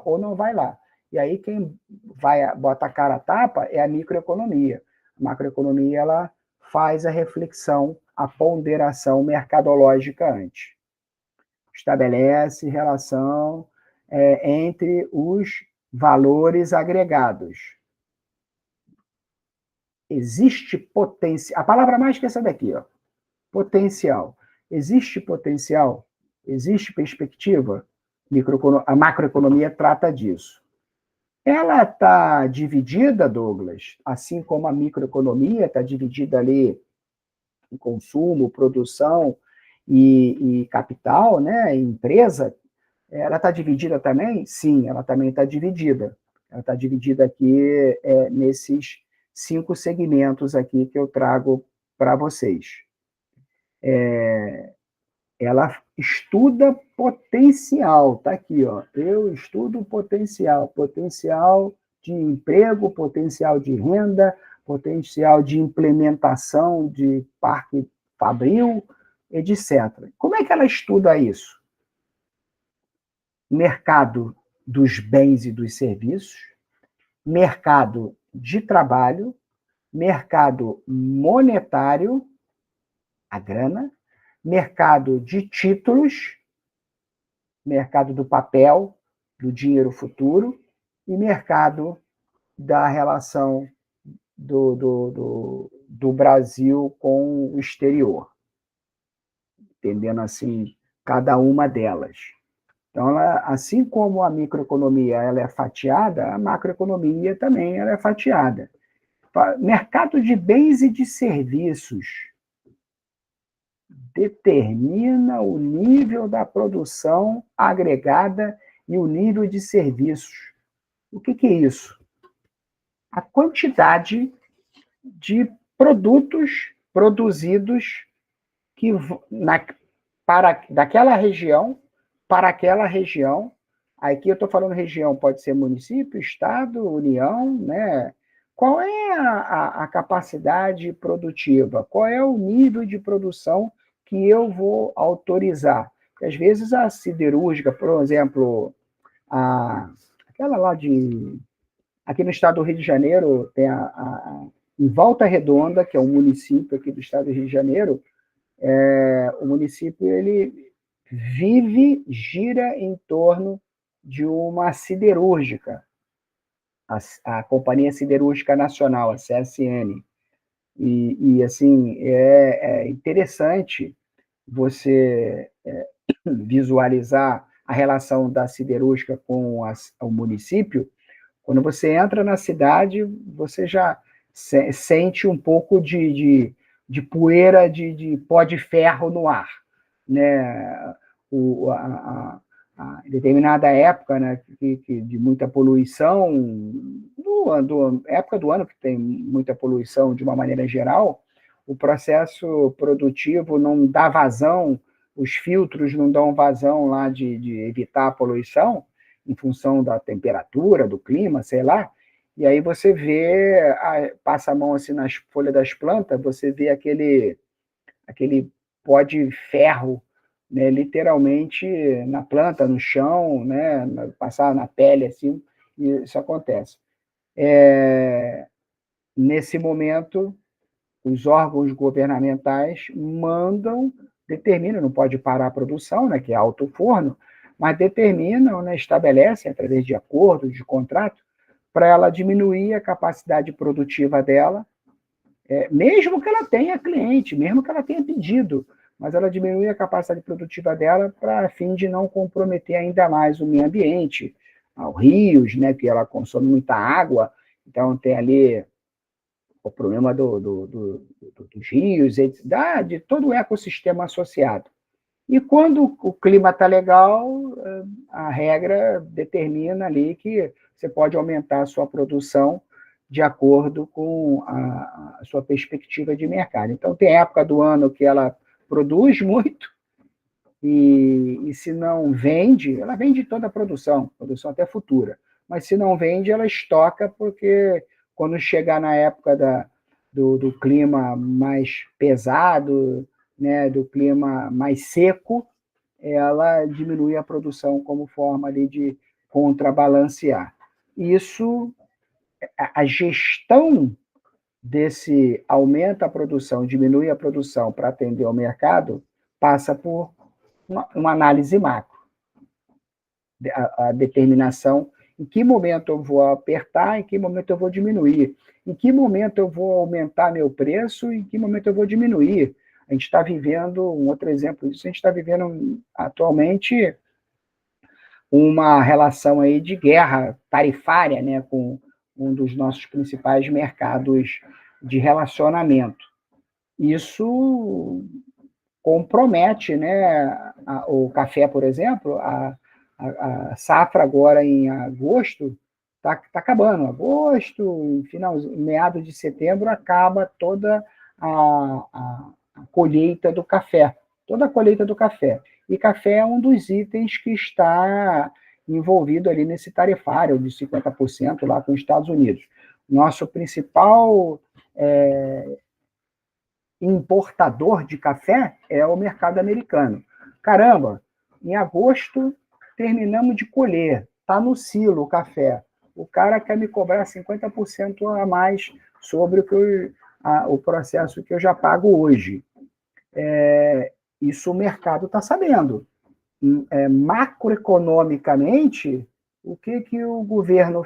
ou não vai lá. E aí quem vai botar a cara a tapa é a microeconomia. A macroeconomia ela faz a reflexão, a ponderação mercadológica antes. Estabelece relação entre os valores agregados. Existe potencial. A palavra mágica é essa daqui, ó. Potencial. Existe potencial? Existe perspectiva? A macroeconomia trata disso. Ela está dividida, Douglas, assim como a microeconomia está dividida ali em consumo, produção e capital, né, empresa. Ela está dividida também? Sim, ela também está dividida. Ela está dividida aqui nesses 5 segmentos aqui que eu trago para vocês. Ela estuda potencial, tá aqui, ó. Eu estudo potencial, potencial de emprego, potencial de renda, potencial de implementação de parque fabril, etc. Como é que ela estuda isso? Mercado dos bens e dos serviços, mercado de trabalho, mercado monetário, a grana, mercado de títulos, mercado do papel, do dinheiro futuro, e mercado da relação do Brasil com o exterior, entendendo assim cada uma delas. Então, ela, assim como a microeconomia ela é fatiada, a macroeconomia também ela é fatiada. Mercado de bens e de serviços determina o nível da produção agregada e o nível de serviços. O que é isso? A quantidade de produtos produzidos que daquela região para aquela região. Aqui eu estou falando região, pode ser município, estado, união, né? Qual é a capacidade produtiva? Qual é o nível de produção que eu vou autorizar? Porque, às vezes, a siderúrgica, por exemplo, aquela lá de... Aqui no estado do Rio de Janeiro, tem em Volta Redonda, que é um município aqui do estado do Rio de Janeiro, o município ele gira em torno de uma siderúrgica, a Companhia Siderúrgica Nacional, a CSN. E assim, é interessante você visualizar a relação da siderúrgica com o município. Quando você entra na cidade, você já sente um pouco de poeira, de pó de ferro no ar, né? Em determinada época, né, de muita poluição, época do ano que tem muita poluição de uma maneira geral, o processo produtivo não dá vazão, os filtros não dão vazão lá de evitar a poluição, em função da temperatura, do clima, sei lá, e aí você vê, passa a mão assim nas folhas das plantas, você vê aquele pó de ferro, né, literalmente na planta, no chão, né, passar na pele, assim, e isso acontece. Nesse momento, os órgãos governamentais determinam, não pode parar a produção, né, que é alto forno, mas determinam, né, estabelecem, através de acordos, de contrato, para ela diminuir a capacidade produtiva dela, mesmo que ela tenha cliente, mesmo que ela tenha pedido, mas ela diminui a capacidade produtiva dela para fim de não comprometer ainda mais o meio ambiente, os rios, né, que ela consome muita água, então tem ali o problema dos rios, de todo o ecossistema associado. E quando o clima está legal, a regra determina ali que você pode aumentar a sua produção de acordo com a sua perspectiva de mercado. Então, tem época do ano que ela produz muito, e se não vende, ela vende toda a produção até futura. Mas se não vende, ela estoca, porque quando chegar na época do clima mais pesado, né, do clima mais seco, ela diminui a produção como forma ali de contrabalancear. Isso, a gestão desse aumenta a produção, diminui a produção para atender ao mercado, passa por uma análise macro, a determinação em que momento eu vou apertar, em que momento eu vou diminuir, em que momento eu vou aumentar meu preço, em que momento eu vou diminuir. A gente está vivendo, um outro exemplo disso, a gente está vivendo atualmente uma relação aí de guerra tarifária, né, com um dos nossos principais mercados de relacionamento. Isso compromete, né, o café, por exemplo, a safra agora em agosto está acabando. Agosto, final, meados de setembro, acaba toda a colheita do café. Toda a colheita do café. E café é um dos itens que está envolvido ali nesse tarifário de 50% lá com os Estados Unidos. Nosso principal importador de café é o mercado americano. Caramba, em agosto terminamos de colher, está no silo o café. O cara quer me cobrar 50% a mais sobre o processo que eu já pago hoje. Isso o mercado está sabendo. Macroeconomicamente, o que o governo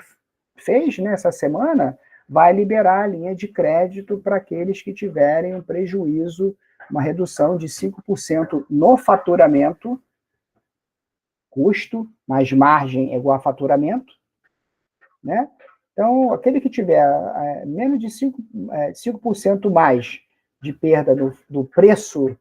fez nessa semana vai liberar a linha de crédito para aqueles que tiverem um prejuízo, uma redução de 5% no faturamento, custo, mais margem é igual a faturamento, né? Então, aquele que tiver menos de 5% mais de perda do preço,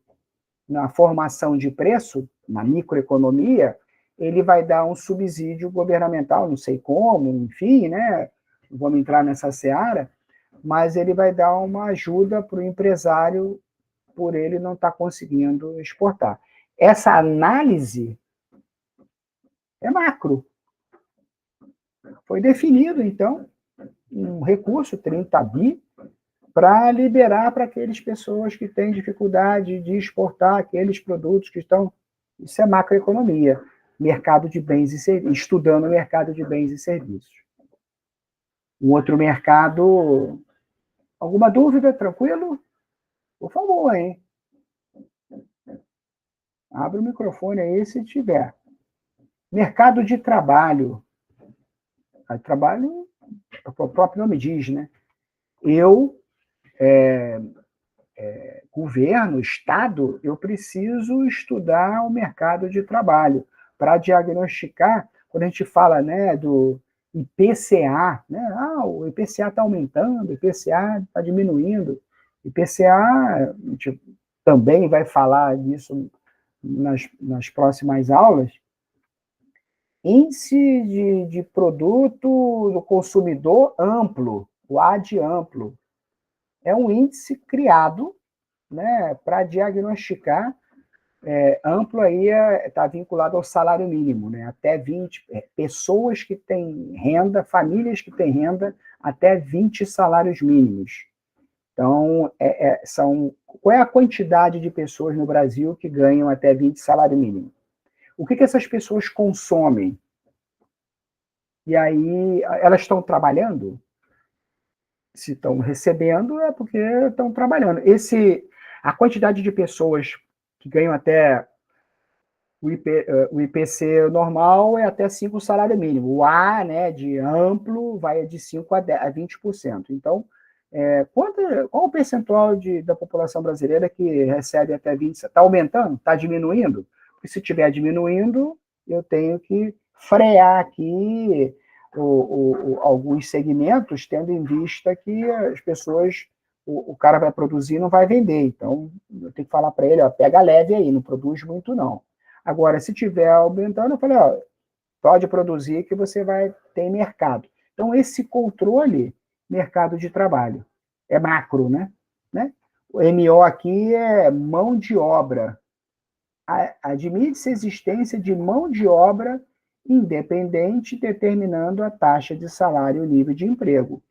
na formação de preço, na microeconomia, ele vai dar um subsídio governamental, não sei como, enfim, né? Vamos entrar nessa seara, mas ele vai dar uma ajuda para o empresário por ele não estar conseguindo exportar. Essa análise é macro. Foi definido, então, um recurso, 30 bi, para liberar para aquelas pessoas que têm dificuldade de exportar aqueles produtos que estão... Isso é macroeconomia, mercado de bens e serviços, estudando o mercado de bens e serviços. Um outro mercado... Alguma dúvida? Tranquilo? Por favor, hein? Abre o microfone aí se tiver. Mercado de trabalho. Trabalho, o próprio nome diz, né? Governo, Estado, eu preciso estudar o mercado de trabalho para diagnosticar, quando a gente fala, né, do IPCA, né? O IPCA está aumentando, o IPCA está diminuindo. IPCA, a gente também vai falar disso nas próximas aulas. Índice de produto do consumidor amplo, o AD amplo. É um índice criado, né, para diagnosticar, amplo aí está vinculado ao salário mínimo, né, até 20, pessoas que têm renda, famílias que têm renda, até 20 salários mínimos. Então, qual é a quantidade de pessoas no Brasil que ganham até 20 salário mínimo? O que essas pessoas consomem? E aí, elas estão trabalhando? Se estão recebendo, é porque estão trabalhando. A quantidade de pessoas que ganham até o IPC normal é até 5 salário mínimo. O A, né, de amplo, vai de 5 a 20%. Então, qual o percentual da população brasileira que recebe até 20%? Está aumentando? Está diminuindo? Porque se estiver diminuindo, eu tenho que frear aqui alguns segmentos, tendo em vista que as pessoas, o cara vai produzir e não vai vender. Então, eu tenho que falar para ele, pega leve aí, não produz muito não. Agora, se estiver aumentando, eu falei, pode produzir que você vai ter mercado. Então, esse controle, mercado de trabalho, é macro, né? O MO aqui é mão de obra. Admite-se a existência de mão de obra independente, determinando a taxa de salário e o nível de emprego.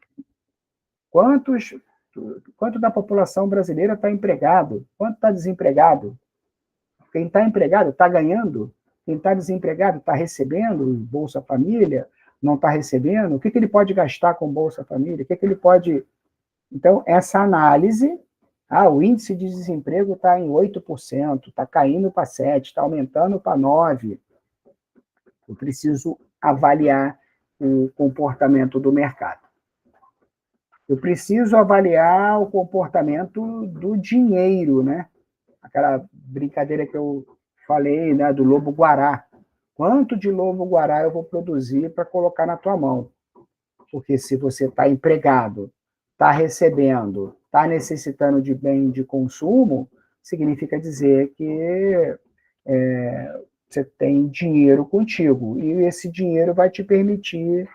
Quanto da população brasileira está empregado? Quanto está desempregado? Quem está empregado está ganhando? Quem está desempregado está recebendo Bolsa Família? não está recebendo, o que ele pode gastar com Bolsa Família, o que ele pode... Então, essa análise, o índice de desemprego está em 8%, está caindo para 7%, está aumentando para 9%. Eu preciso avaliar o comportamento do mercado. Eu preciso avaliar o comportamento do dinheiro, né? Aquela brincadeira que eu falei, né, do lobo-guará. Quanto de lobo-guará eu vou produzir para colocar na tua mão? Porque se você está empregado, está recebendo, está necessitando de bem de consumo, significa dizer que você tem dinheiro contigo. E esse dinheiro vai te permitir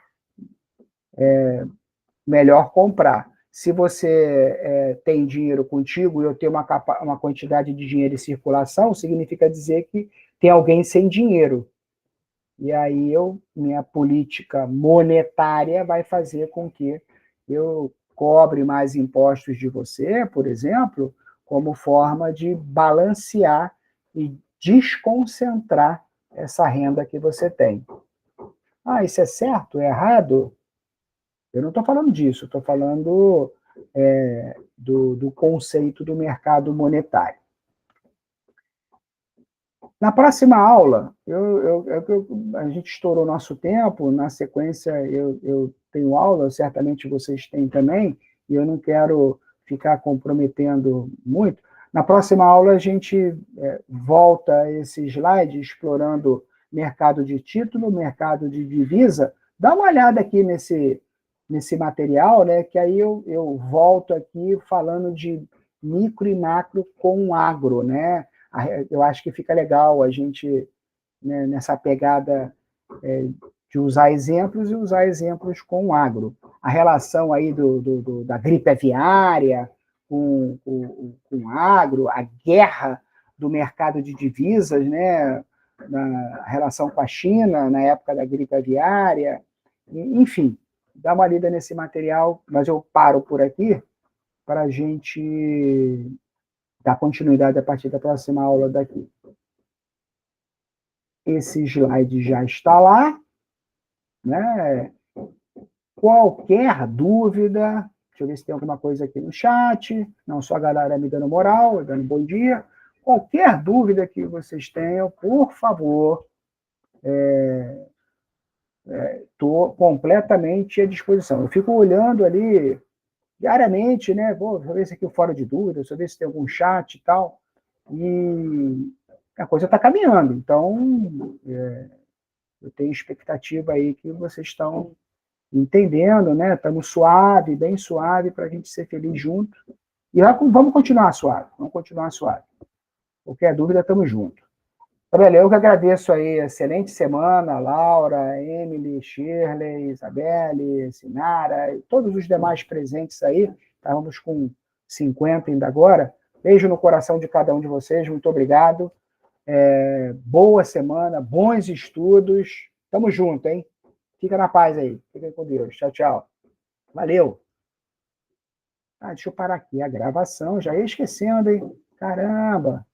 melhor comprar. Se você tem dinheiro contigo e eu tenho uma quantidade de dinheiro em circulação, significa dizer que tem alguém sem dinheiro. E aí minha política monetária vai fazer com que eu cobre mais impostos de você, por exemplo, como forma de balancear e desconcentrar essa renda que você tem. Isso é certo? É errado? Eu não estou falando disso, estou falando do conceito do mercado monetário. Na próxima aula, a gente estourou nosso tempo, na sequência eu tenho aula, certamente vocês têm também, e eu não quero ficar comprometendo muito. Na próxima aula, a gente volta a esse slide explorando mercado de título, mercado de divisa. Dá uma olhada aqui nesse material, né, que aí eu volto aqui falando de micro e macro com agro, né? Eu acho que fica legal a gente, né, nessa pegada de usar exemplos e usar exemplos com o agro. A relação aí da gripe aviária com o agro, a guerra do mercado de divisas, né, na relação com a China, na época da gripe aviária, enfim, dá uma lida nesse material, mas eu paro por aqui para a gente dar continuidade a partir da próxima aula daqui. Esse slide já está lá, né? Qualquer dúvida, deixa eu ver se tem alguma coisa aqui no chat, não só a galera me dando moral, dando bom dia. Qualquer dúvida que vocês tenham, por favor, estou completamente à disposição. Eu fico olhando ali diariamente, né? Vou ver se aqui o fora de dúvida, deixa eu ver se tem algum chat e tal. E a coisa está caminhando. Então, eu tenho expectativa aí que vocês estão entendendo, né? Estamos suave, bem suave, para a gente ser feliz junto. E vamos continuar suave, vamos continuar suave. Qualquer dúvida, estamos juntos. Gabriela, eu que agradeço aí, excelente semana, Laura, Emily, Shirley, Isabelle, Sinara, e todos os demais presentes aí, estávamos com 50 ainda agora. Beijo no coração de cada um de vocês, muito obrigado. Boa semana, bons estudos, tamo junto, hein? Fica na paz aí, fiquem com Deus, tchau, tchau. Valeu! Deixa eu parar aqui a gravação, já ia esquecendo, hein? Caramba!